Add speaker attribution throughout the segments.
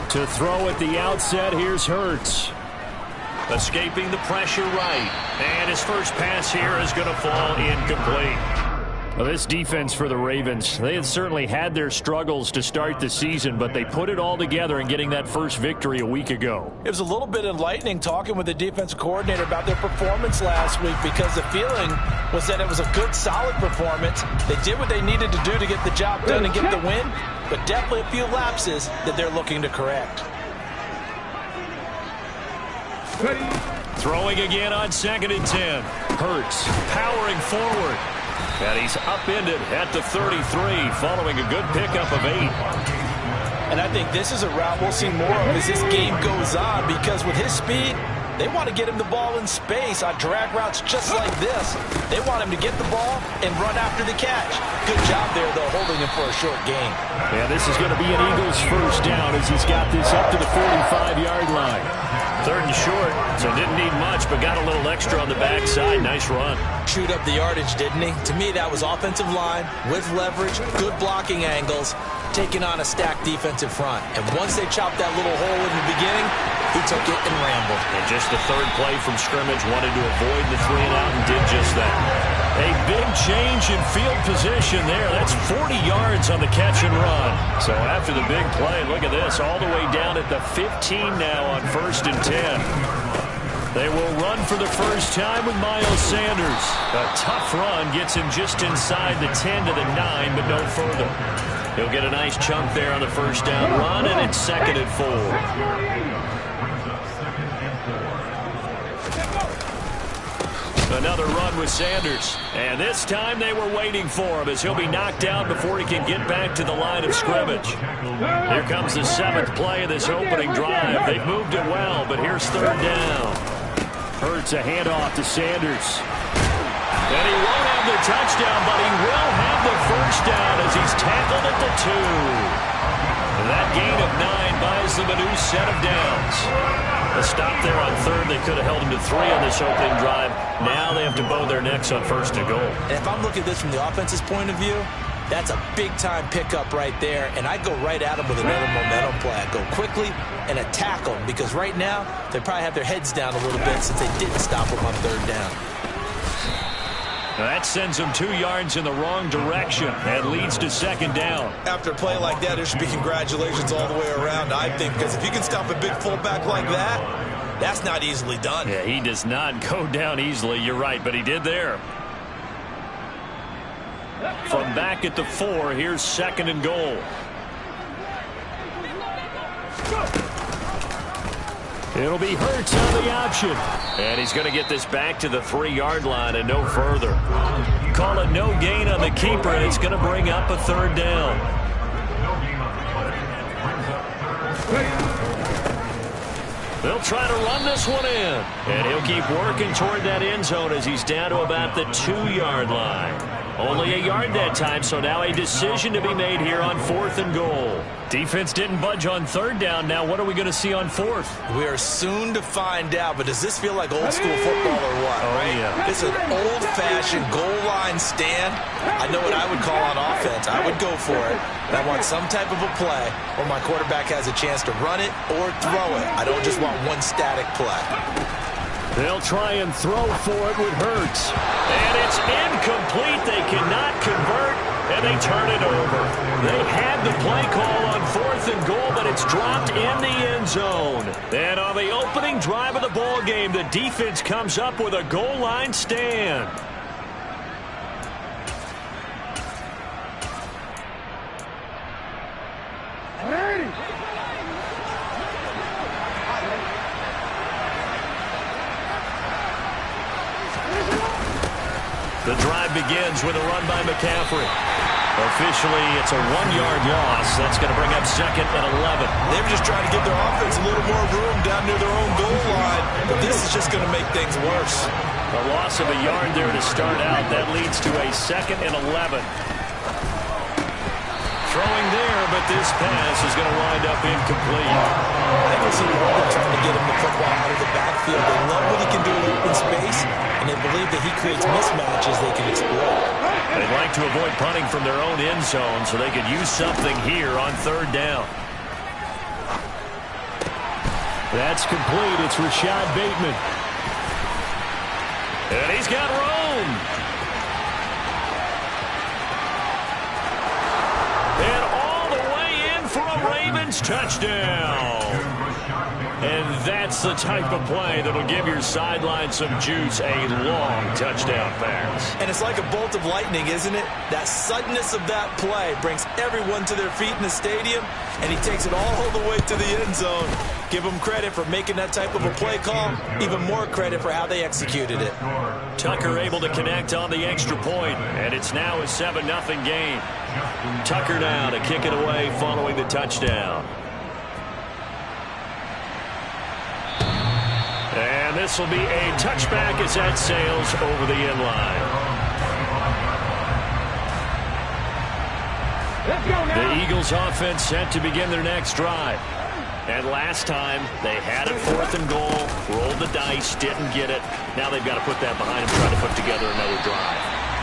Speaker 1: To throw at the outset, here's Hurts. Escaping the pressure right. And his first pass here is going to fall incomplete. Well, this defense for the Ravens, they had certainly had their struggles to start the season, but they put it all together in getting that first victory a week ago.
Speaker 2: It was a little bit enlightening talking with the defensive coordinator about their performance last week, because the feeling was that it was a good, solid performance. They did what they needed to do to get the job done and get the win, but definitely a few lapses that they're looking to correct.
Speaker 1: Throwing again on 2nd and 10. Hurts powering forward. And he's upended at the 33 following a good pickup of 8.
Speaker 2: And I think this is a route we'll see more of as this game goes on, because with his speed, they want to get him the ball in space on drag routes just like this. They want him to get the ball and run after the catch. Good job there, though, holding him for a short gain.
Speaker 1: Yeah, this is going to be an Eagles first down as he's got this up to the 45-yard line. 3rd and short, so didn't need much, but got a little extra on the backside. Nice run.
Speaker 2: Chewed up the yardage, didn't he? To me, that was offensive line with leverage, good blocking angles, taking on a stacked defensive front. And once they chopped that little hole in the beginning, he took it and rambled.
Speaker 1: And just the 3rd play from scrimmage, wanted to avoid the 3 and out and did just that. A big change in field position there. That's 40 yards on the catch and run. So after the big play, look at this, all the way down at the 15 now on 1st and 10. They will run for the first time with Miles Sanders. A tough run gets him just inside the 10 to the 9, but no further. He'll get a nice chunk there on the first down run, and it's 2nd and 4. Another run with Sanders. And this time they were waiting for him as he'll be knocked out before he can get back to the line of scrimmage. Here comes the 7th play of this opening drive. They've moved it well, but here's 3rd down. Hurts a handoff to Sanders. And he won't have the touchdown, but he will have the first down as he's tackled at the 2. And that gain of 9 buys them a new set of downs. A stop there on 3rd. They could have held him to 3 on this opening drive. Now they have to bow their necks on 1st and goal.
Speaker 2: And if I'm looking at this from the offense's point of view, that's a big-time pickup right there, and I'd go right at him with another momentum play. I'd go quickly and attack them, because right now they probably have their heads down a little bit since they didn't stop him on 3rd down.
Speaker 1: Now that sends them 2 yards in the wrong direction and leads to 2nd down.
Speaker 3: After a play like that, there should be congratulations all the way around, I think, because if you can stop a big fullback like that, that's not easily done.
Speaker 1: Yeah, he does not go down easily. You're right, but he did there. From back at the 4, here's 2nd and goal. It'll be Hurts on the option. And he's going to get this back to the 3-yard line and no further. Call it no gain on the keeper, and it's going to bring up a 3rd down. They'll try to run this one in. And he'll keep working toward that end zone as he's down to about the 2-yard line. Only a yard that time, so now a decision to be made here on 4th and goal. Defense didn't budge on 3rd down. Now what are we going to see on 4th?
Speaker 2: We are soon to find out, but does this feel like old school football or what?
Speaker 1: Oh,
Speaker 2: right?
Speaker 1: Yeah.
Speaker 2: It's an old-fashioned goal line stand. I know what I would call on offense. I would go for it. And I want some type of a play where my quarterback has a chance to run it or throw it. I don't just want one static play.
Speaker 1: They'll try and throw for it with Hurts. And it's incomplete. They cannot convert, and they turn it over. They had the play call on 4th and goal, but it's dropped in the end zone. And on the opening drive of the ball game, the defense comes up with a goal line stand. The drive begins with a run by McCaffrey. Officially, it's a 1-yard loss. That's going to bring up 2nd and 11.
Speaker 3: They were just trying to give their offense a little more room down near their own goal line, but this is just going to make things worse.
Speaker 1: A loss of a yard there to start out. That leads to a 2nd and 11. throwing there, but this pass is going to wind up incomplete.
Speaker 2: I can see London trying to get him the football out of the backfield. They love what he can do in open space, and they believe that he creates mismatches they can exploit.
Speaker 1: They'd like to avoid punting from their own end zone so they could use something here on third down.
Speaker 4: That's complete. It's Rashad Bateman.
Speaker 1: And he's got room. And all the way in for a Ravens touchdown. And that's the type of play that'll give your sideline some juice, a long touchdown pass.
Speaker 2: And it's like a bolt of lightning, isn't it? That suddenness of that play brings everyone to their feet in the stadium, and he takes it all the way to the end zone. Give him credit for making that type of a play call, even more credit for how they executed it.
Speaker 1: Tucker able to connect on the extra point, and it's now a 7-0 game. Tucker now to kick it away following the touchdown. And this will be a touchback as that sails over the end line. The Eagles offense set to begin their next drive. And last time, they had it 4th and goal, rolled the dice, didn't get it. Now they've got to put that behind them, try to put together another drive.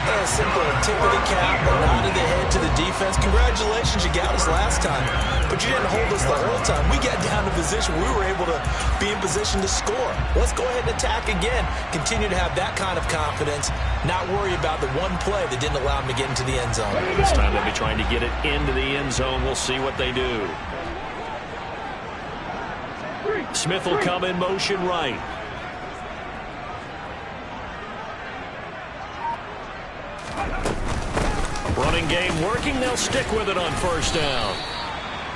Speaker 2: A simple tip of the cap, a nod of the head to the defense. Congratulations, you got us last time. But you didn't hold us the whole time. We got down to position. We were able to be in position to score. Let's go ahead and attack again. Continue to have that kind of confidence. Not worry about the one play that didn't allow them to get into the end zone.
Speaker 1: This time they'll be trying to get it into the end zone. We'll see what they do. Smith will come in motion right. Running game working. They'll stick with it on first down.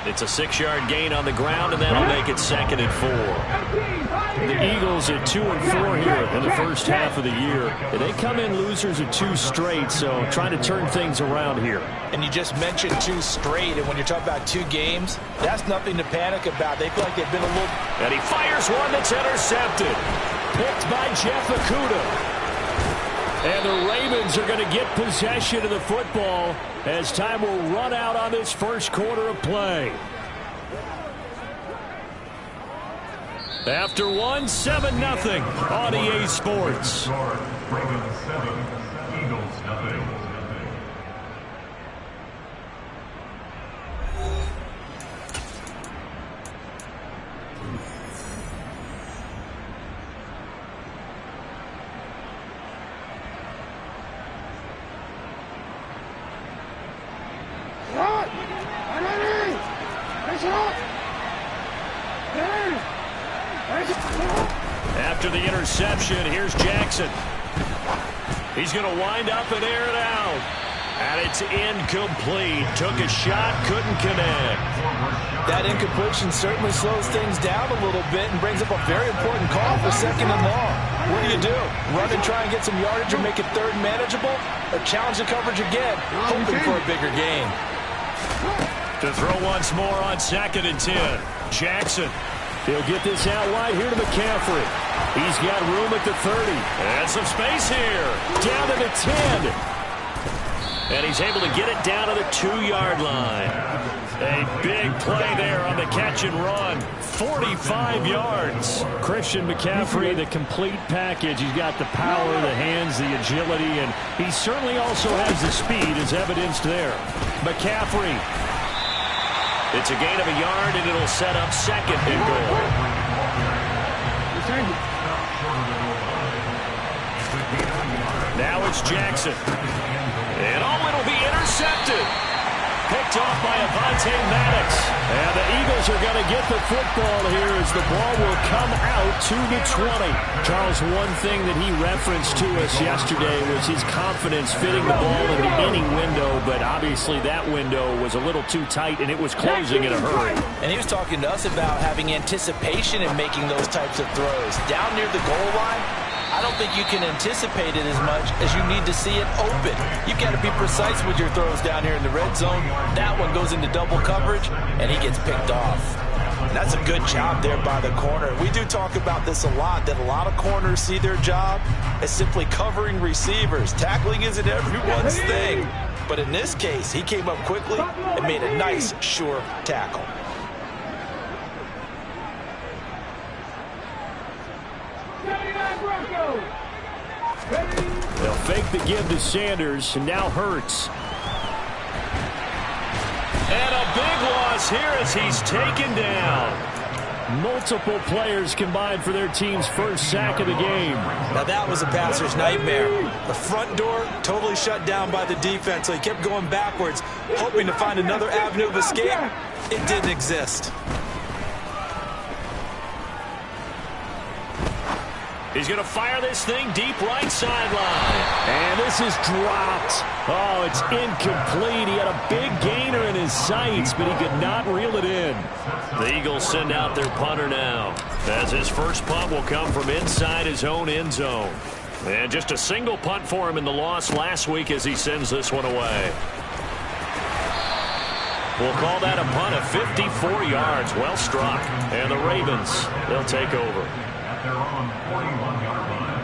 Speaker 1: It's a 6-yard gain on the ground, and that'll make it 2nd and 4.
Speaker 4: The Eagles are 2-4 here in the first half of the year. They come in losers of 2 straight, so trying to turn things around here.
Speaker 2: And you just mentioned 2 straight, and when you're talking about 2 games, that's nothing to panic about. They feel like they've been a little...
Speaker 1: And he fires one that's intercepted.
Speaker 4: Picked by Jeff Okudah. And the Ravens are going to get possession of the football as time will run out on this first quarter of play. After 7-0 on EA Sports.
Speaker 5: Ravens 7, Eagles 0.
Speaker 1: After the interception, here's Jackson. He's going to wind up and air it out. And it's incomplete. Took a shot, couldn't connect.
Speaker 2: That incompletion certainly slows things down a little bit and brings up a very important call for 2nd and long. What do? Run and try and get some yardage or make it 3rd and manageable? Or challenge the coverage again, hoping for a bigger gain?
Speaker 1: To throw once more on 2nd and 10. Jackson.
Speaker 4: He'll get this out wide here to McCaffrey. He's got room at the 30.
Speaker 1: And some space here.
Speaker 4: Down to the 10.
Speaker 1: And he's able to get it down to the 2-yard line. A big play there on the catch and run. 45 yards.
Speaker 4: Christian McCaffrey, the complete package. He's got the power, the hands, the agility, and he certainly also has the speed as evidenced there. McCaffrey.
Speaker 1: It's a gain of a yard, and it'll set up 2nd and goal. Now it's Jackson. And it'll be intercepted. Picked off by Avonte Maddox.
Speaker 4: And the Eagles are going to get the football here as the ball will come out to the 20. Charles, one thing that he referenced to us yesterday was his confidence fitting the ball into any window, but obviously that window was a little too tight, and it was closing in a hurry.
Speaker 2: And he was talking to us about having anticipation in making those types of throws. Down near the goal line, I don't think you can anticipate it as much as you need to see it open. You've got to be precise with your throws down here in the red zone. That one goes into double coverage, and he gets picked off. And that's a good job there by the corner. We do talk about this a lot, that a lot of corners see their job as simply covering receivers. Tackling isn't everyone's thing. But in this case, he came up quickly and made a nice, sure tackle.
Speaker 4: They'll fake the give to Sanders, and now Hurts.
Speaker 1: And a big loss here as he's taken down.
Speaker 4: Multiple players combined for their team's first sack of the game.
Speaker 2: Now that was a passer's nightmare. The front door totally shut down by the defense, so he kept going backwards, hoping to find another avenue of escape. It didn't exist.
Speaker 1: He's going to fire this thing deep right sideline.
Speaker 4: And this is dropped. Oh, it's incomplete. He had a big gainer in his sights, but he could not reel it in.
Speaker 1: The Eagles send out their punter now, as his first punt will come from inside his own end zone. And just a single punt for him in the loss last week as he sends this one away. We'll call that a punt of 54 yards. Well struck. And the Ravens, they'll take over.
Speaker 5: Their own 41-yard line.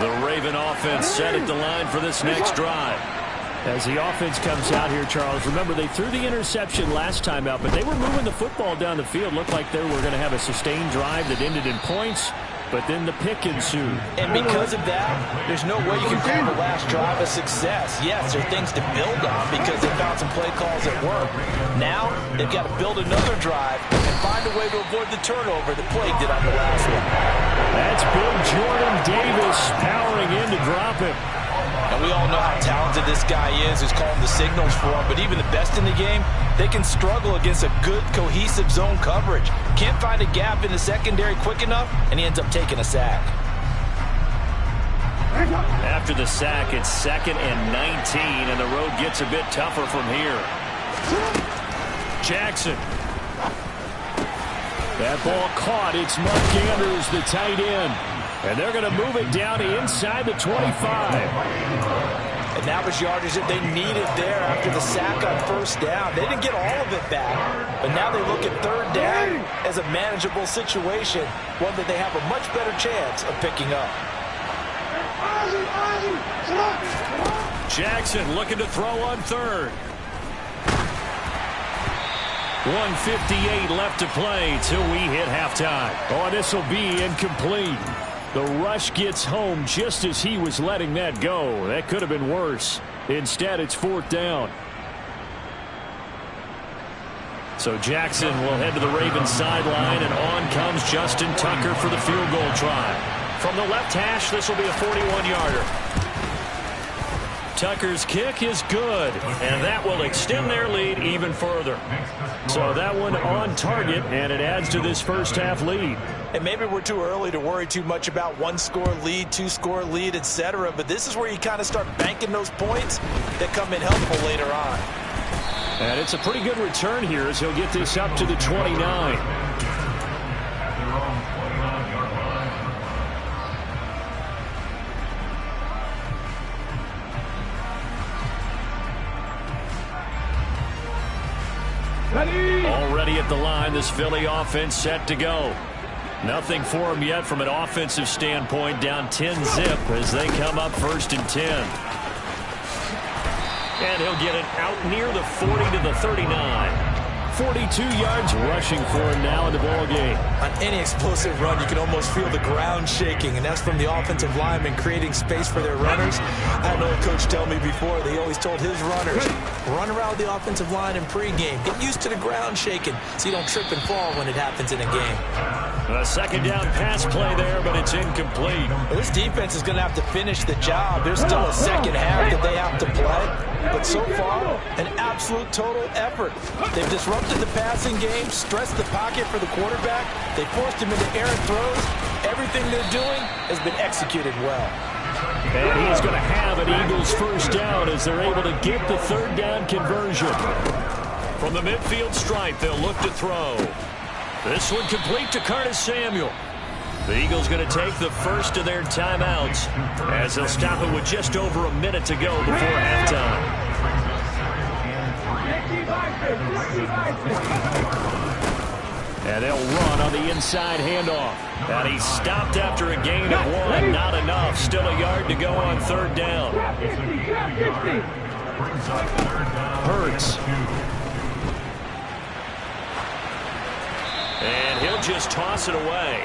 Speaker 1: The Raven offense set at the line for this next drive.
Speaker 4: As the offense comes out here, Charles, remember they threw the interception last time out, but they were moving the football down the field. Looked like they were going to have a sustained drive that ended in points, but then the pick ensued.
Speaker 2: And because of that, there's no way you can call the last drive a success. Yes, there are things to build on because they found some play calls that work. Now, they've got to build another drive and find a way to avoid the turnover that plagued it on the last one.
Speaker 4: That's Big Jordan Davis powering in to drop him.
Speaker 2: And we all know how talented this guy is who's calling the signals for him, but even the best in the game, they can struggle against a good, cohesive zone coverage. Can't find a gap in the secondary quick enough, and he ends up taking a sack.
Speaker 1: After the sack, it's 2nd and 19, and the road gets a bit tougher from here.
Speaker 4: Jackson. That ball caught. It's Mark Andrews, the tight end. And they're going to move it down to inside the 25.
Speaker 2: And that was yardage that they needed there after the sack on first down. They didn't get all of it back, but now they look at third down as a manageable situation, one that they have a much better chance of picking up.
Speaker 1: Jackson looking to throw on third. 1:58 left to play till we hit halftime.
Speaker 4: Oh, this will be incomplete. The rush gets home just as he was letting that go. That could have been worse. Instead, it's 4th down.
Speaker 1: So Jackson will head to the Ravens sideline, and on comes Justin Tucker for the field goal try. From the left hash, this will be a 41-yarder. Tucker's kick is good, and that will extend their lead even further.
Speaker 4: So that one on target, and it adds to this first half lead.
Speaker 2: And maybe we're too early to worry too much about one-score lead, two-score lead, etc. But this is where you kind of start banking those points that come in helpful later on.
Speaker 4: And it's a pretty good return here as he'll get this up to the 29.
Speaker 1: Already at the line, this Philly offense set to go. Nothing for him yet from an offensive standpoint, down 10-zip as they come up 1st and 10. And he'll get it out near the 40 to the 39.
Speaker 4: 42 yards rushing for him now in the ball game.
Speaker 2: On any explosive run, you can almost feel the ground shaking, and that's from the offensive linemen creating space for their runners. I had an old coach tell me before, they always told his runners, run around the offensive line in pregame. Get used to the ground shaking so you don't trip and fall when it happens in a game.
Speaker 1: A 2nd down pass play there, but it's incomplete.
Speaker 2: Well, this defense is going to have to finish the job. There's still a second half that they have to play. But so far, an absolute total effort. They've disrupted the passing game, stressed the pocket for the quarterback. They forced him into errant throws. Everything they're doing has been executed well.
Speaker 4: And he's going to have an Eagles first down as they're able to get the 3rd down conversion.
Speaker 1: From the midfield stripe, they'll look to throw. This one complete to Curtis Samuel. The Eagles going to take the first of their timeouts as they'll stop it with just over a minute to go before halftime.
Speaker 4: And they'll run on the inside handoff.
Speaker 1: And he stopped after a gain of 1. Not enough. Still a yard to go on third down.
Speaker 4: Hurts.
Speaker 1: And he'll just toss it away.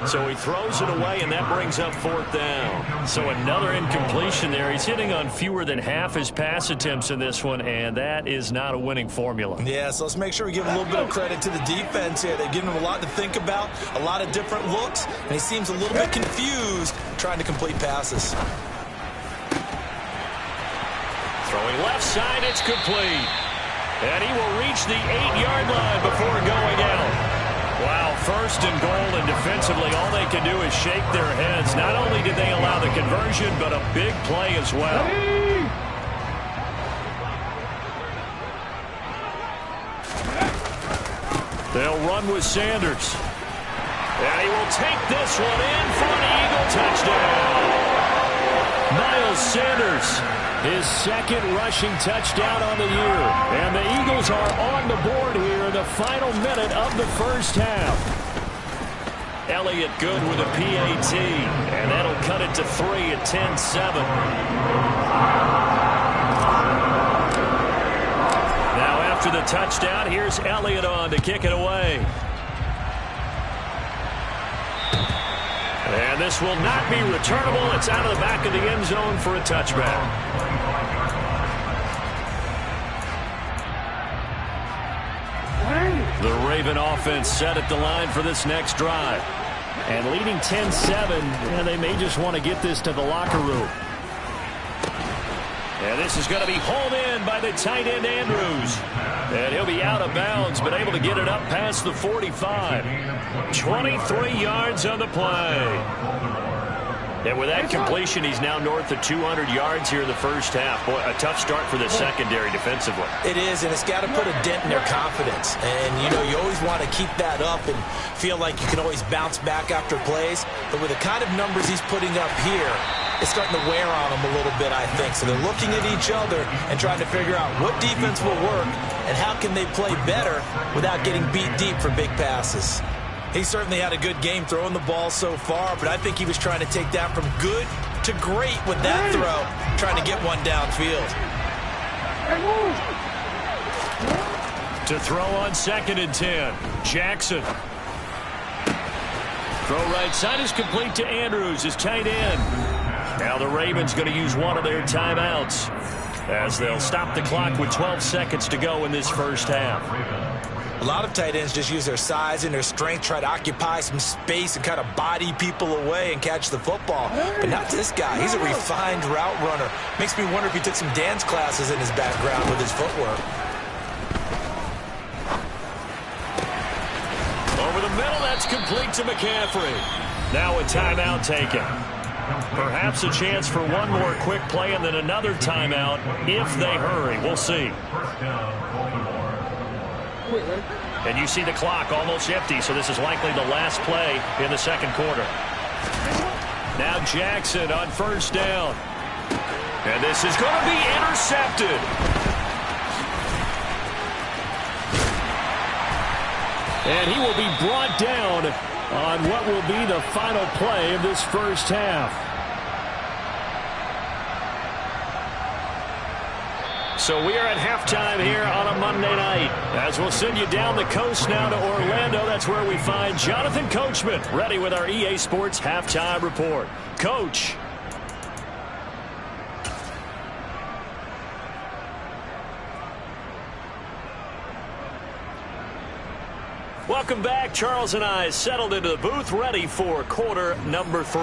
Speaker 1: So he throws it away, and that brings up fourth down. So another incompletion there. He's hitting on fewer than half his pass attempts in this one, and that is not a winning formula.
Speaker 3: Yeah, so let's make sure we give a little bit of credit to the defense here. They've given him a lot to think about, a lot of different looks, and he seems a little bit confused trying to complete passes.
Speaker 1: Throwing left side, it's complete. And he will reach the 8-yard line before going out. Wow, first and goal, and defensively, all they can do is shake their heads. Not only did they allow the conversion, but a big play as well.
Speaker 4: They'll run with Sanders.
Speaker 1: And he will take this one in for an Eagle touchdown.
Speaker 4: Miles Sanders, his second rushing touchdown on the year. And the Eagles are on the board here in the final minute of the first half.
Speaker 1: Elliott good with a PAT. And that'll cut it to 3 at 10-7. Now after the touchdown, here's Elliott on to kick it away. And this will not be returnable. It's out of the back of the end zone for a touchback. The Raven offense set at the line for this next drive.
Speaker 4: And leading 10-7, and they may just want to get this to the locker room.
Speaker 1: And this is going to be hauled in by the tight end Andrews. And he'll be out of bounds, but able to get it up past the 45. 23 yards on the play. And with that completion, he's now north of 200 yards here in the first half. Boy, a tough start for the secondary defensively.
Speaker 3: It is, and it's got to put a dent in their confidence. And, you know, you always want to keep that up and feel like you can always bounce back after plays. But with the kind of numbers he's putting up here, it's starting to wear on them a little bit, I think. So they're looking at each other and trying to figure out what defense will work and how can they play better without getting beat deep for big passes. He certainly had a good game throwing the ball so far, but I think he was trying to take that from good to great with that throw, trying to get one downfield.
Speaker 1: To throw on 2nd and 10, Jackson. Throw right side is complete to Andrews, his tight end. Now the Ravens going to use one of their timeouts as they'll stop the clock with 12 seconds to go in this first half.
Speaker 3: A lot of tight ends just use their size and their strength, try to occupy some space and kind of body people away and catch the football. But not this guy. He's a refined route runner. Makes me wonder if he took some dance classes in his background with his footwork.
Speaker 1: Over the middle, that's complete to McCaffrey. Now a timeout taken. Perhaps a chance for one more quick play and then another timeout if they hurry. We'll see. And you see the clock almost empty, so this is likely the last play in the second quarter. Now Jackson on first down. And this is going to be intercepted.
Speaker 4: And he will be brought down on what will be the final play of this first half.
Speaker 1: So we are at halftime here on a Monday night. As we'll send you down the coast now to Orlando. That's where we find Jonathan Coachman ready with our EA Sports Halftime Report. Coach. Welcome back. Charles and I settled into the booth ready for quarter number 3.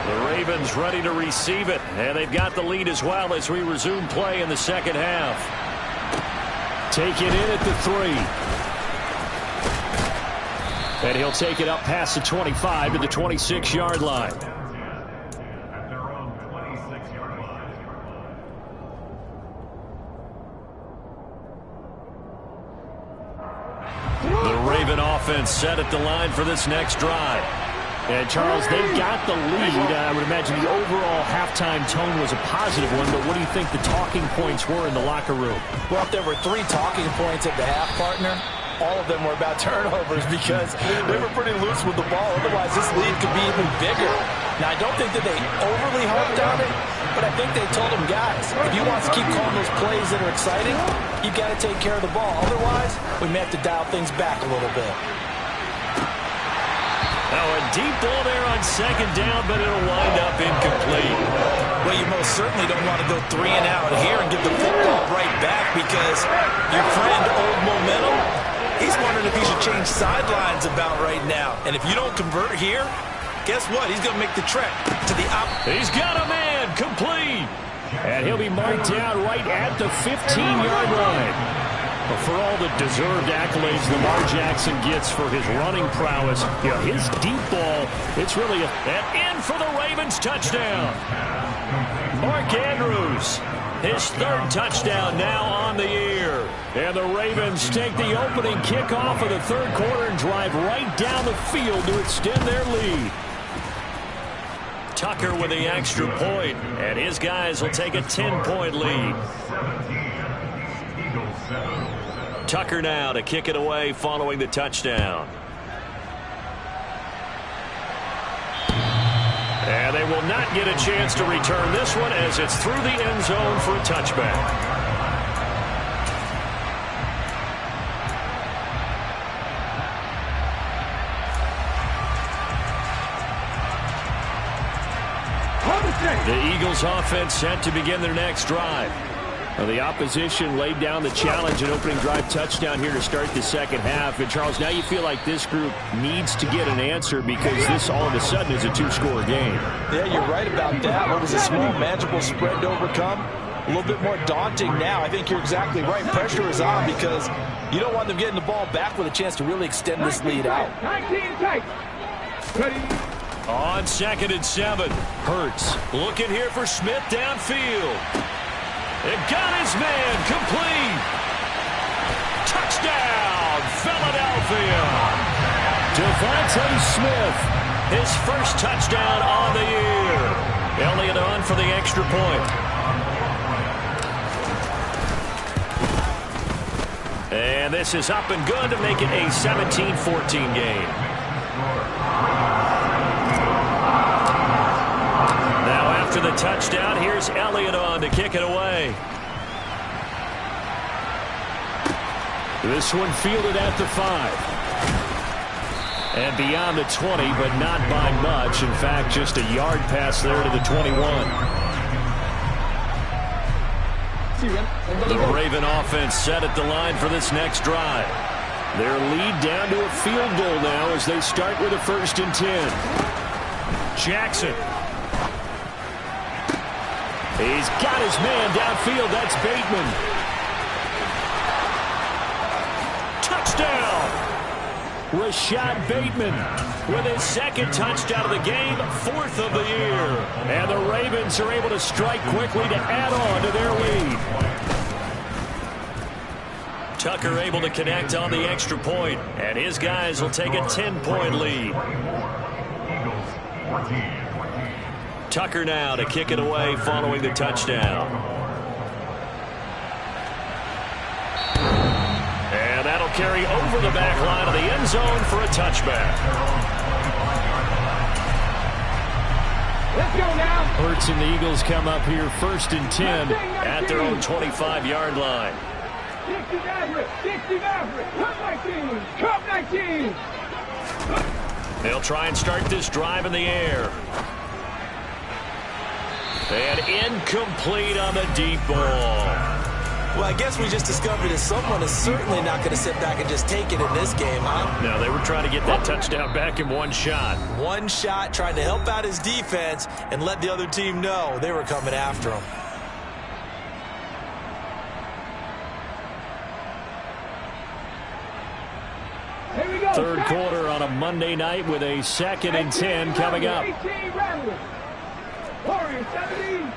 Speaker 1: The Ravens ready to receive it, and they've got the lead as well as we resume play in the second half.
Speaker 4: Take it in at the 3. And he'll take it up past the 25 to the 26-yard line.
Speaker 5: At their own 26-yard line.
Speaker 1: The Raven offense set at the line for this next drive.
Speaker 4: And Charles, they've got the lead. I would imagine the overall halftime tone was a positive one, but what do you think the talking points were in the locker room?
Speaker 2: Well, if there were 3 talking points at the half, partner, all of them were about turnovers because they were pretty loose with the ball. Otherwise, this lead could be even bigger. Now, I don't think that they overly harped on it, but I think they told them, guys, if you want to keep calling those plays that are exciting, you got to take care of the ball. Otherwise, we may have to dial things back a little bit.
Speaker 1: Now a deep ball there on second down, but it'll wind up incomplete.
Speaker 2: Well, you most certainly don't want to go 3 and out here and give the football right back because your friend, Old Momentum, he's wondering if he should change sidelines about right now. And if you don't convert here, guess what? He's going to make the trek to the opposite.
Speaker 1: He's got a man, complete.
Speaker 4: And he'll be marked down right at the 15-yard line. But for all the deserved accolades Lamar Jackson gets for his running prowess, you know, his deep ball, it's really
Speaker 1: and in for the Ravens touchdown. Mark Andrews, his 3rd touchdown now on the year. And the Ravens take the opening kickoff of the 3rd quarter and drive right down the field to extend their lead. Tucker with the extra point, and his guys will take a 10-point lead. Tucker now to kick it away following the touchdown. And they will not get a chance to return this one as it's through the end zone for a touchback. The Eagles offense set to begin their next drive. Well, the opposition laid down the challenge and opening drive touchdown here to start the second half. And, Charles, now you feel like this group needs to get an answer because this all of a sudden is a 2-score game.
Speaker 2: Yeah, you're right about that. What was a small, manageable spread to overcome? A little bit more daunting now. I think you're exactly right. Pressure is on because you don't want them getting the ball back with a chance to really extend this lead out.
Speaker 6: 19 tight. Ready.
Speaker 1: On 2nd and 7, Hurts looking here for Smith downfield. It got his man, complete. Touchdown, Philadelphia.
Speaker 4: Devontae Smith,
Speaker 1: his first touchdown on the year. Elliott on for the extra point. And this is up and good to make it a 17-14 game. After the touchdown, here's Elliott on to kick it away.
Speaker 4: This one fielded at the 5. And beyond the 20, but not by much. In fact, just a yard pass there to the 21.
Speaker 1: The Raven offense set at the line for this next drive.
Speaker 4: Their lead down to a field goal now as they start with a 1st and 10.
Speaker 1: Jackson.
Speaker 4: He's got his man downfield. That's Bateman.
Speaker 1: Touchdown!
Speaker 4: Rashad Bateman
Speaker 1: with his 2nd touchdown of the game, 4th of the year.
Speaker 4: And the Ravens are able to strike quickly to add on to their lead.
Speaker 1: Tucker able to connect on the extra point, and his guys will take a 10-point lead. Tucker now to kick it away following the touchdown. And that'll carry over the back line of the end zone for a touchback.
Speaker 6: Let's go now.
Speaker 4: Hurts and the Eagles come up here 1st and 10
Speaker 1: at their own 25-yard line.
Speaker 6: 60 Maverick, 60 Maverick, Cup 19, Cup 19.
Speaker 1: They'll try and start this drive in the air. And incomplete on the deep ball.
Speaker 3: Well, I guess we just discovered that someone is certainly not going to sit back and just take it in this game, huh?
Speaker 1: No, they were trying to get that touchdown back in one shot.
Speaker 3: One shot, trying to help out his defense and let the other team know they were coming after him.
Speaker 6: Here we go.
Speaker 4: 3rd quarter on a Monday night with a 2nd and 10 coming up.
Speaker 6: 18 Rattler. Warriors 17.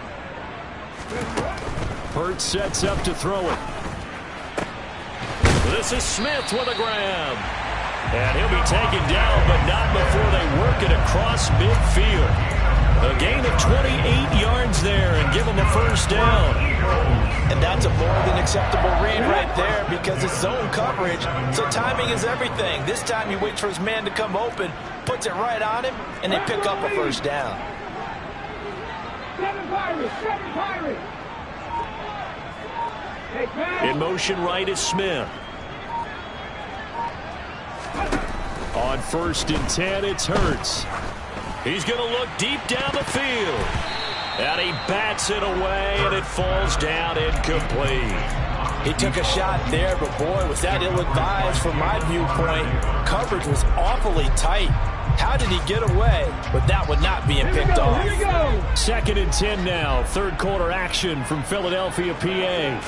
Speaker 4: Hurts sets up to throw it.
Speaker 1: This is Smith with a grab. And he'll be taken down, but not before they work it across midfield. A gain of 28 yards there and give him a first down.
Speaker 2: And that's a more than acceptable read right there because it's zone coverage, so timing is everything. This time he waits for his man to come open, puts it right on him, and they pick up a first down.
Speaker 6: 7 Pirates, 7 Pirates.
Speaker 1: In motion right is Smith. On 1st and 10, it's Hurts. He's going to look deep down the field. And he bats it away, and it falls down incomplete.
Speaker 2: He took a shot there, but boy, was that ill-advised from my viewpoint. Coverage was awfully tight. How did he get away with that one not being picked off?
Speaker 6: Here we go.
Speaker 4: 2nd and 10 now. 3rd quarter action from Philadelphia, PA.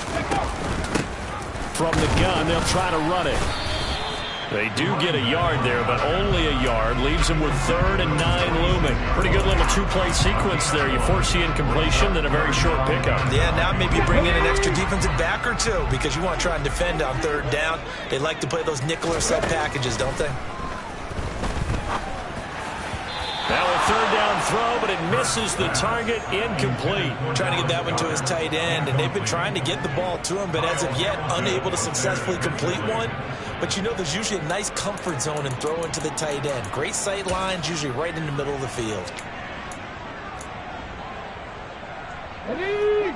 Speaker 4: From the gun, they'll try to run it.
Speaker 1: They do get a yard there, but only a yard. Leaves them with 3rd and 9 looming. Pretty good little 2-play sequence there. You force the incompletion, then a very short pickup.
Speaker 3: Yeah, now maybe you bring in an extra defensive back or two because you want to try and defend on 3rd down. They like to play those nickel or sub packages, don't they?
Speaker 1: Now a 3rd down throw, but it misses the target, incomplete.
Speaker 3: Trying to get that one to his tight end, and they've been trying to get the ball to him, but as of yet, unable to successfully complete one. But you know there's usually a nice comfort zone and throw into the tight end. Great sight lines, usually right in the middle of the field.
Speaker 6: Ready?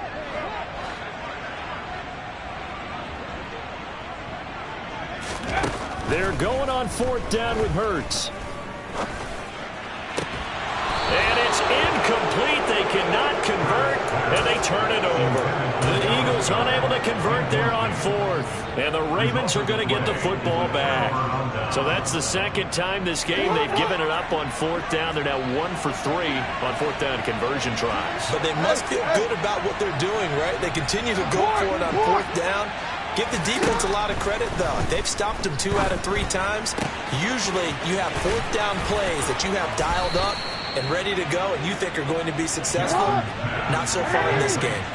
Speaker 4: They're going on 4th down with Hurts.
Speaker 1: And it's incomplete. They cannot convert, and they turn it over. The Eagles unable to convert there on 4th. And the Ravens are going to get the football back. So that's the 2nd time this game they've given it up on 4th down. They're now 1 for 3 on 4th down conversion tries.
Speaker 3: But they must feel good about what they're doing, right? They continue to go for it on 4th down. Give the defense a lot of credit, though. They've stopped them 2 out of 3 times. Usually, you have 4th down plays that you have dialed up and ready to go and you think are going to be successful. Not so far in this game.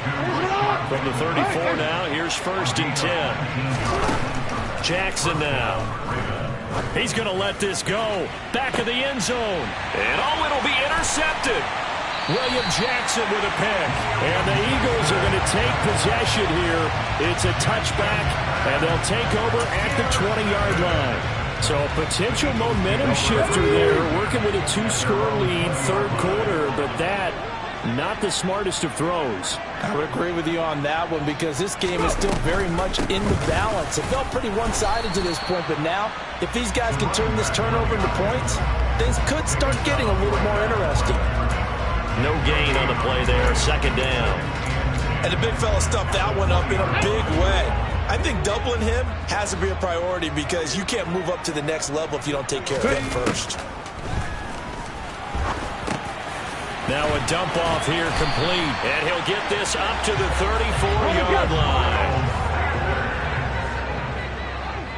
Speaker 1: From the 34 now, here's 1st and 10. Jackson now. He's going to let this go. Back of the end zone. And it'll be intercepted.
Speaker 4: William Jackson with a pick. And the Eagles are going to take possession here. It's a touchback, and they'll take over at the 20-yard line. So a potential momentum shifter there, working with a 2-score lead, 3rd quarter, but that, not the smartest of throws.
Speaker 2: I would agree with you on that one because this game is still very much in the balance. It felt pretty one-sided to this point, but now, if these guys can turn this turnover into points, things could start getting a little more interesting.
Speaker 1: No gain on the play there, 2nd down.
Speaker 3: And the big fella stuffed that one up in a big way. I think doubling him has to be a priority because you can't move up to the next level if you don't take care of him first.
Speaker 1: Now a dump off here complete. And he'll get this up to the 34-yard line.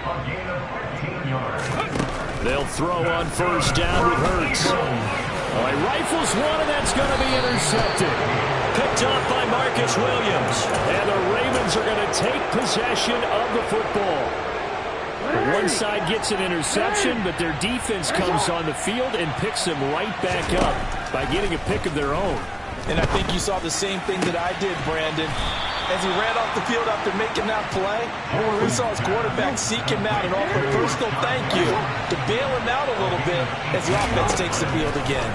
Speaker 5: A gain of 15 yards.
Speaker 4: They'll throw on 1st down with Hurts. He rifles one, and that's going to be intercepted.
Speaker 1: Picked up by Marcus Williams.
Speaker 4: And the Ravens are going to take possession of the football. One side gets an interception, but their defense comes on the field and picks them right back up by getting a pick of their own.
Speaker 2: And I think you saw the same thing that I did, Brandon. As he ran off the field after making that play, we saw his quarterback seek him out and offer a personal thank you to bail him out a little bit as the offense takes the field again.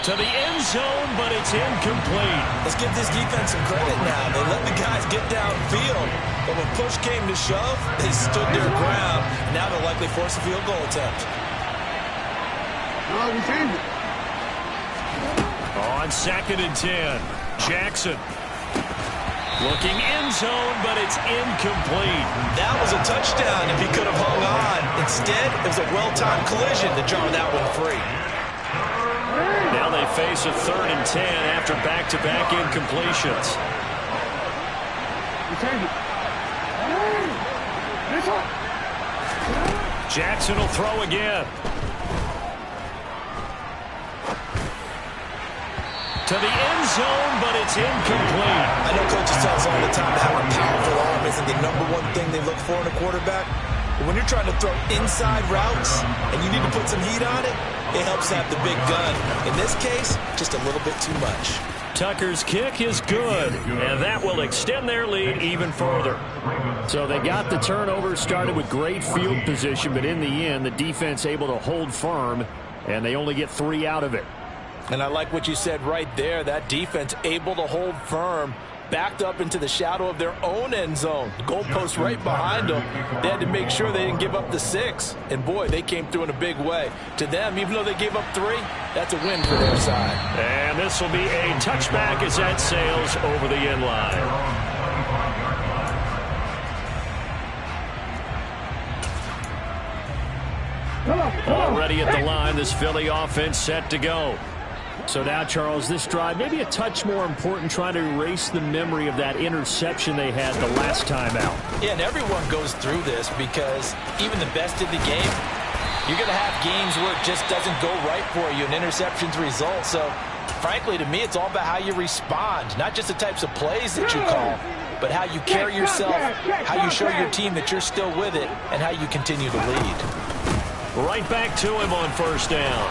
Speaker 1: To the end zone, but it's incomplete.
Speaker 3: Let's give this defense some credit now. They let the guys get downfield, but when push came to shove, they stood their ground. Now they'll likely force a field goal attempt.
Speaker 1: On 2nd and 10, Jackson. Looking end zone, but it's incomplete.
Speaker 3: That was a touchdown if he could have hung on. Instead, it was a well-timed collision to draw that one free.
Speaker 1: Now they face a 3rd and 10 after back-to-back incompletions. Jackson will throw again. To the end zone, but
Speaker 4: it's incomplete.
Speaker 3: I know coaches tell us all the time that having a powerful arm isn't the #1 thing they look for in a quarterback. But when you're trying to throw inside routes and you need to put some heat on it, it helps have the big gun. In this case, just a little bit too much.
Speaker 1: Tucker's kick is good, and that will extend their lead even further.
Speaker 4: So they got the turnover, started with great field position, but in the end, the defense able to hold firm, and they only get 3 out of it.
Speaker 2: And I like what you said right there. That defense able to hold firm, backed up into the shadow of their own end zone. Goalpost right behind them. They had to make sure they didn't give up the 6. And, boy, they came through in a big way. To them, even though they gave up 3, that's a win for their side.
Speaker 1: And this will be a touchback as that sails over the end line. Already at the line, this Philly offense set to go.
Speaker 4: So now, Charles, this drive maybe a touch more important, trying to erase the memory of that interception they had the last time out.
Speaker 2: Yeah, and everyone goes through this because even the best in the game, you're going to have games where it just doesn't go right for you, and interceptions result. So, frankly, to me, it's all about how you respond, not just the types of plays that you call, but how you carry yourself, how you show your team that you're still with it, and how you continue to lead.
Speaker 1: Right back to him on first down.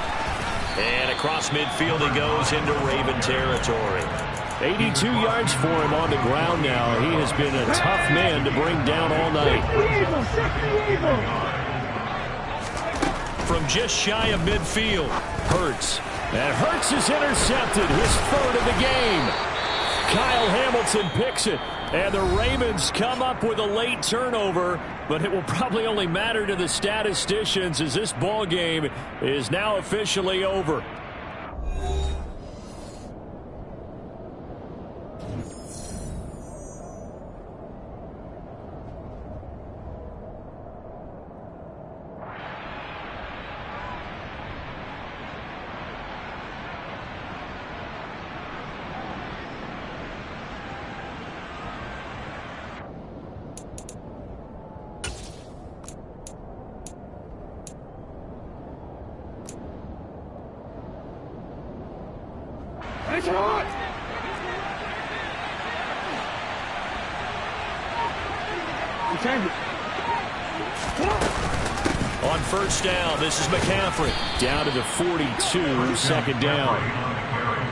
Speaker 1: And across midfield he goes into Raven territory.
Speaker 4: 82 yards for him on the ground now. He has been a tough man to bring down all night.
Speaker 1: From just shy of midfield,
Speaker 4: Hurts. And Hurts is intercepted, his 3rd of the game. Kyle Hamilton picks it. And the Ravens come up with a late turnover, but it will probably only matter to the statisticians as this ball game is now officially over.
Speaker 6: It's hot!
Speaker 1: on first down, this is McCaffrey.
Speaker 4: Down to the 42, 2nd down.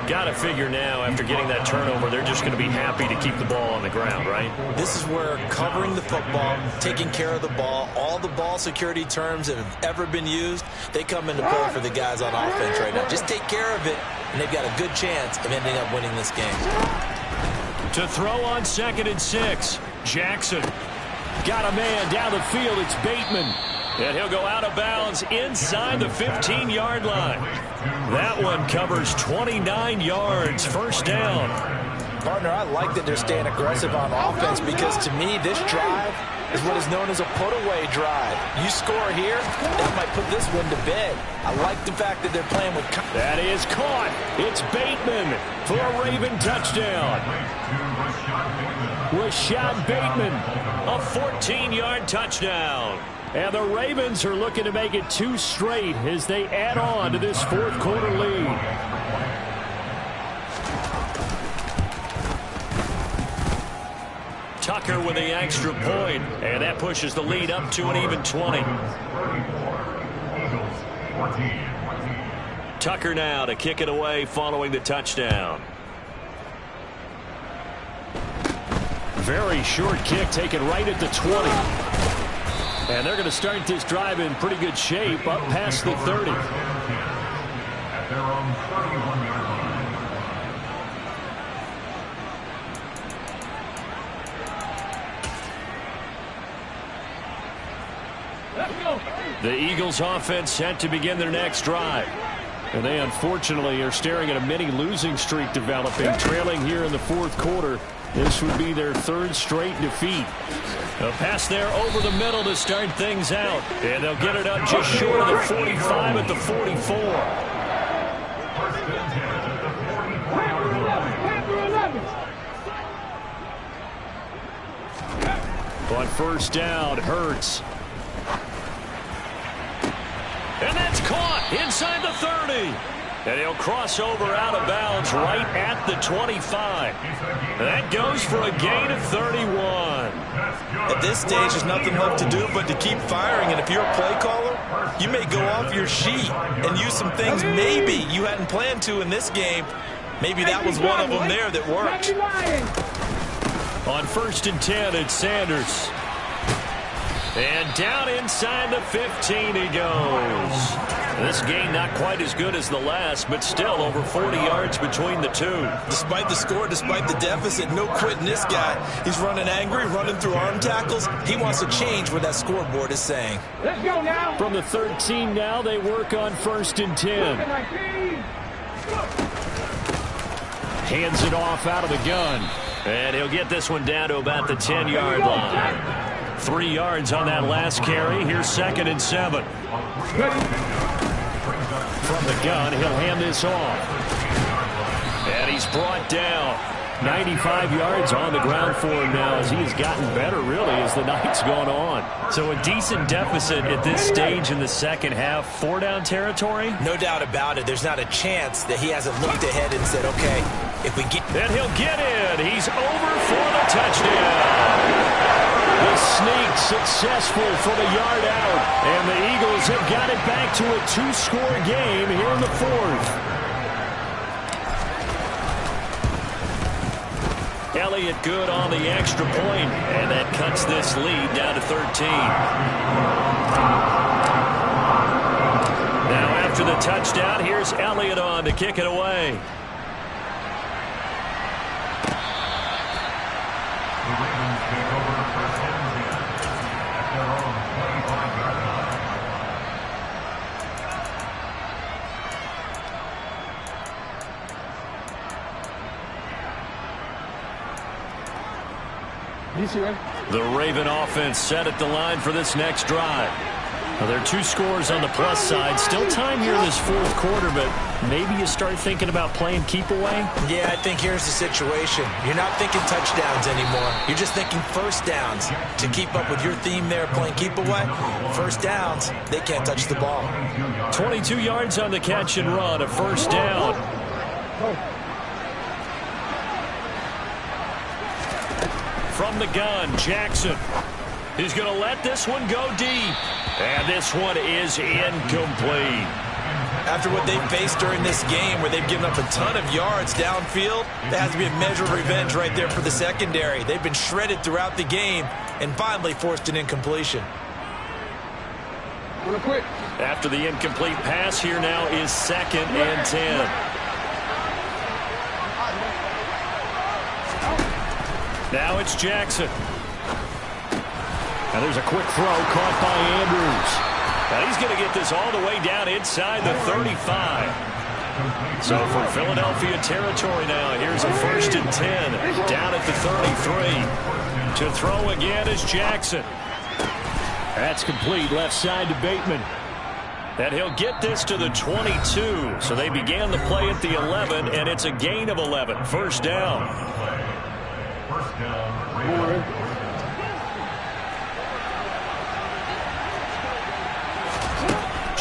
Speaker 1: Got to figure now, after getting that turnover, they're just going to be happy to keep the ball on the ground, right?
Speaker 3: This is where covering the football, taking care of the ball, all the ball security terms that have ever been used, they come into play for the guys on offense right now. Just take care of it, and they've got a good chance of ending up winning this game.
Speaker 1: To throw on 2nd and 6, Jackson.
Speaker 4: Got a man down the field. It's Bateman.
Speaker 1: And he'll go out of bounds inside the 15-yard line. That one covers 29 yards. First down.
Speaker 2: Partner, I like that they're staying aggressive on offense because, to me, this drive is what is known as a put-away drive. You score here, that might put this one to bed. I like the fact that they're playing with...
Speaker 4: That is caught. It's Bateman for a Raven touchdown. Rashad Bateman.
Speaker 1: A 14-yard touchdown.
Speaker 4: And the Ravens are looking to make it 2 straight as they add on to this 4th quarter lead.
Speaker 1: Tucker with the extra point, and that pushes the lead up to an even 20. Tucker now to kick it away following the touchdown.
Speaker 4: Very short kick taken right at the 20. And they're going to start this drive in pretty good shape up past the 30.
Speaker 5: At their own 31-yard line.
Speaker 1: The Eagles offense set to begin their next drive.
Speaker 4: And they unfortunately are staring at a mini losing streak developing, trailing here in the 4th quarter. This would be their 3rd straight defeat.
Speaker 1: A pass there over the middle to start things out. And they'll get it up just short of the 45 at the 44.
Speaker 4: On first down, Hurts.
Speaker 1: And that's caught inside the 30. And he'll cross over out of bounds right at the 25. That goes for a gain of 31.
Speaker 2: At this stage, there's nothing left to do but to keep firing. And if you're a play caller, you may go off your sheet and use some things maybe you hadn't planned to in this game. Maybe that was one of them there that worked.
Speaker 1: On 1st and 10, it's Sanders. And down inside the 15 he goes. This game not quite as good as the last, but still over 40 yards between the two.
Speaker 2: Despite the score, despite the deficit, no quitting this guy. He's running angry, running through arm tackles. He wants to change what that scoreboard is saying.
Speaker 6: Let's go now.
Speaker 4: From the 13 now, they work on 1st and 10. Hands it off out of the gun.
Speaker 1: And he'll get this one down to about the 10-yard line. 3 yards on that last carry. Here's 2nd and 7.
Speaker 4: From the gun, he'll hand this off.
Speaker 1: And he's brought down.
Speaker 4: 95 yards on the ground for him now as he has gotten better, really, as the night's gone on.
Speaker 1: So a decent deficit at this stage in the second half. 4-down territory?
Speaker 3: No doubt about it. There's not a chance that he hasn't looked ahead and said, okay, if we get...
Speaker 1: And he'll get in. He's over for the touchdown.
Speaker 4: The sneak successful for the yard out. And the Eagles have got it back to a 2-score game here in the 4th.
Speaker 1: Elliott good on the extra point, and that cuts this lead down to 13. Now after the touchdown, here's Elliott on to kick it away.
Speaker 5: The Ravens take over 1st and 10 at their own 25-yard line.
Speaker 1: The Raven offense set at the line for this next drive. Well, there are 2 scores on the plus side. Still time here in this 4th quarter, but maybe you start thinking about playing keep away?
Speaker 3: Yeah, I think here's the situation. You're not thinking touchdowns anymore. You're just thinking first downs. To keep up with your theme there, playing keep away, first downs, they can't touch the ball.
Speaker 1: 22 yards on the catch and run, a 1st down. From the gun, Jackson. He's going to let this one go deep. And this one is incomplete.
Speaker 2: After what they've faced during this game where they've given up a ton of yards downfield, there has to be a measure of revenge right there for the secondary. They've been shredded throughout the game and finally forced an incompletion.
Speaker 1: After the incomplete pass, here now is 2nd and 10. Now it's Jackson.
Speaker 4: Now there's a quick throw caught by Andrews.
Speaker 1: Now he's going to get this all the way down inside the 35. So for Philadelphia territory now, here's a 1st and 10 down at the 33. To throw again is Jackson.
Speaker 4: That's complete left side to Bateman.
Speaker 1: And he'll get this to the 22. So they began the play at the 11, and it's a gain of 11. 1st down.
Speaker 5: First down, Ravens.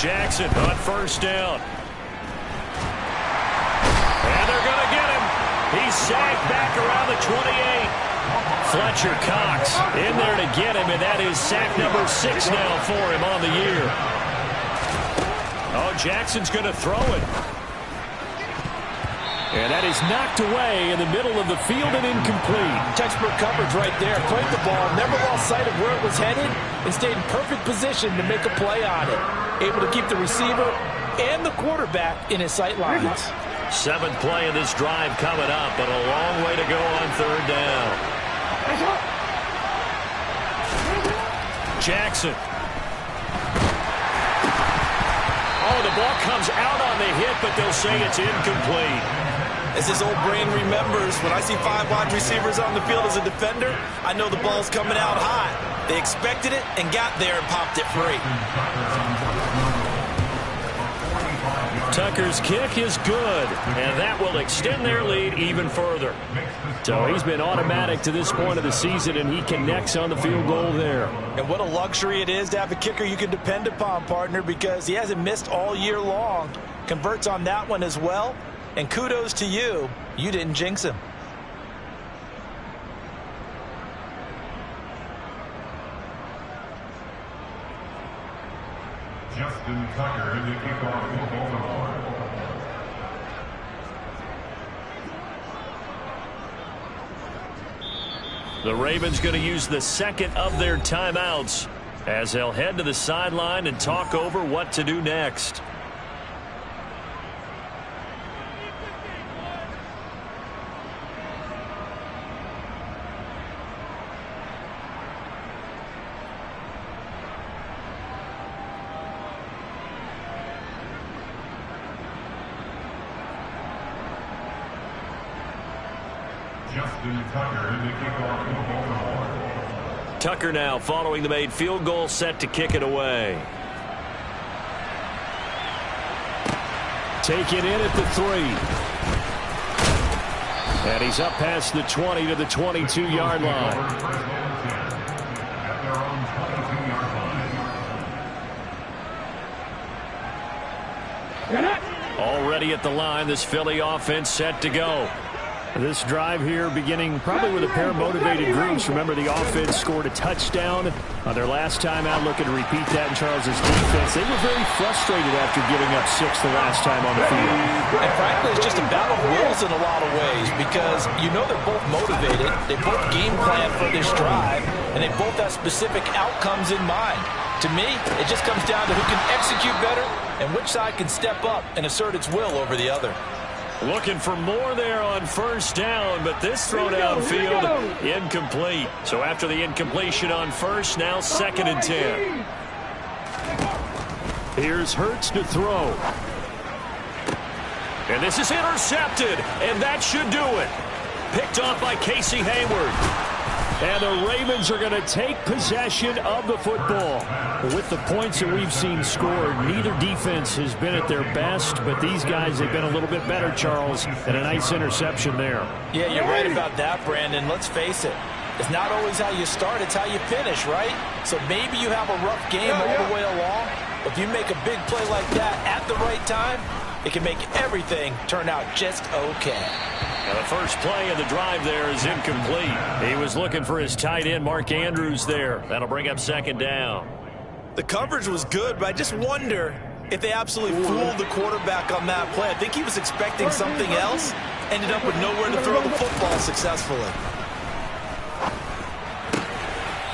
Speaker 1: Jackson on 1st down. And they're going to get him. He's sagged back around the 28. Fletcher Cox in there to get him, and that is sack number 6 now for him on the year. Oh, Jackson's going to throw it.
Speaker 4: And that is knocked away in the middle of the field and incomplete.
Speaker 2: Textbook coverage right there. Played the ball, never lost sight of where it was headed, and stayed in perfect position to make a play on it. Able to keep the receiver and the quarterback in his sight lines.
Speaker 1: 7th play of this drive coming up, but a long way to go on 3rd down. Jackson. Oh, the ball comes out on the hit, but they'll say it's incomplete.
Speaker 2: As this old brain remembers, when I see 5 wide receivers on the field as a defender, I know the ball's coming out high. They expected it and got there and popped it free.
Speaker 1: Tucker's kick is good, and that will extend their lead even further.
Speaker 4: So he's been automatic to this point of the season, and he connects on the field goal there.
Speaker 2: And what a luxury it is to have a kicker you can depend upon, partner, because he hasn't missed all year long. converts on that one as well. And kudos to you. You didn't jinx him.
Speaker 5: Justin Tucker in the kickoff for Baltimore.
Speaker 1: The Ravens going to use the second of their timeouts as they'll head to the sideline and talk over what to do next.
Speaker 5: Justin Tucker in the kickoff for Baltimore.
Speaker 1: Tucker now following the made field goal, set to kick it away.
Speaker 4: Take it in at the 3. And he's up past the 20 to the 22-yard line.
Speaker 5: At their own 22-yard line.
Speaker 1: Already at the line, this Philly offense set to go.
Speaker 4: This drive here beginning probably with a pair of motivated groups. Remember, the offense scored a touchdown on their last time out, looking to repeat that in Charles's defense. They were very frustrated after giving up 6 the last time on the field.
Speaker 2: And frankly, it's just a battle of wills in a lot of ways because you know they're both motivated. They both game plan for this drive, and they both have specific outcomes in mind. To me, it just comes down to who can execute better and which side can step up and assert its will over the other.
Speaker 1: Looking for more there on first down, but this throw downfield incomplete. So after the incompletion on first, now 2nd and 10.
Speaker 4: Here's Hurts to throw.
Speaker 1: And this is intercepted, and that should do it. Picked off by Casey Hayward.
Speaker 4: And the Ravens are going to take possession of the football. With the points that we've seen scored, neither defense has been at their best, but these guys have been a little bit better, Charles, and a nice interception there.
Speaker 2: Yeah, you're right about that, Brandon. Let's face it. It's not always how you start, it's how you finish, right? So maybe you have a rough game all the way along. If you make a big play like that at the right time, it can make everything turn out just okay.
Speaker 1: Now the first play of the drive there is incomplete. He was looking for his tight end, Mark Andrews, there. That'll bring up 2nd down.
Speaker 2: The coverage was good, but I just wonder if they absolutely fooled the quarterback on that play. I think he was expecting something else, ended up with nowhere to throw the football successfully.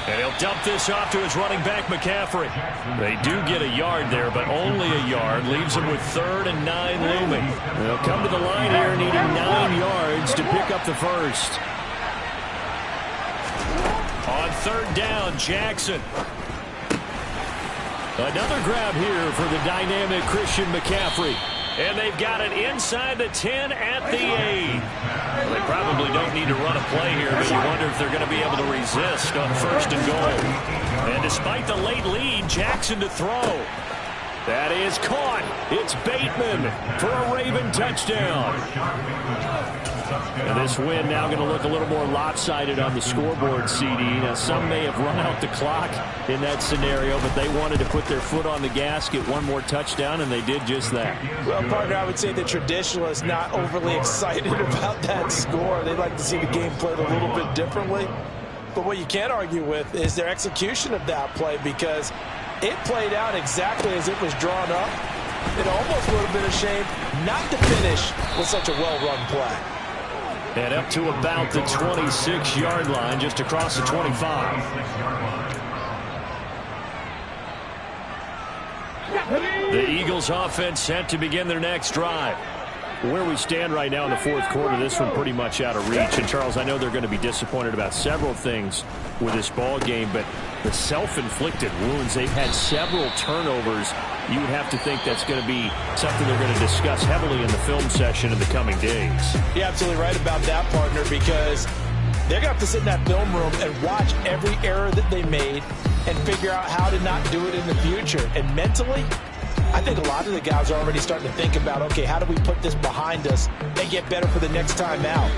Speaker 1: And he'll dump this off to his running back, McCaffrey. They do get a yard there, but only a yard. Leaves him with 3rd and 9 looming.
Speaker 4: They'll come to the line here needing 9 yards to pick up the first.
Speaker 1: On 3rd down, Jackson.
Speaker 4: Another grab here for the dynamic Christian McCaffrey.
Speaker 1: And they've got it inside the 10 at the 8. Well, they probably don't need to run a play here, but you wonder if they're going to be able to resist on 1st and goal. And despite the late lead, Jackson to throw.
Speaker 4: That is caught. It's Bateman for a Raven touchdown. And this win now going to look a little more lopsided on the scoreboard, CD. Now, some may have run out the clock in that scenario, but they wanted to put their foot on the gas, get one more touchdown, and they did just that.
Speaker 2: Well, partner, I would say the traditionalists not overly excited about that score. They'd like to see the game played a little bit differently. But what you can't argue with is their execution of that play, because it played out exactly as it was drawn up. It almost would have been a shame not to finish with such a well-run play.
Speaker 4: And up to about the 26-yard line, just across the 25.
Speaker 1: The Eagles offense set to begin their next drive.
Speaker 4: Where we stand right now in the 4th quarter, this one pretty much out of reach. And, Charles, I know they're going to be disappointed about several things with this ball game, but the self-inflicted wounds, they've had several turnovers. You would have to think that's going to be something they're going to discuss heavily in the film session in the coming days.
Speaker 2: You're absolutely right about that, partner, because they're going to have to sit in that film room and watch every error that they made and figure out how to not do it in the future. And mentally, I think a lot of the guys are already starting to think about, okay, how do we put this behind us and get better for the next time out?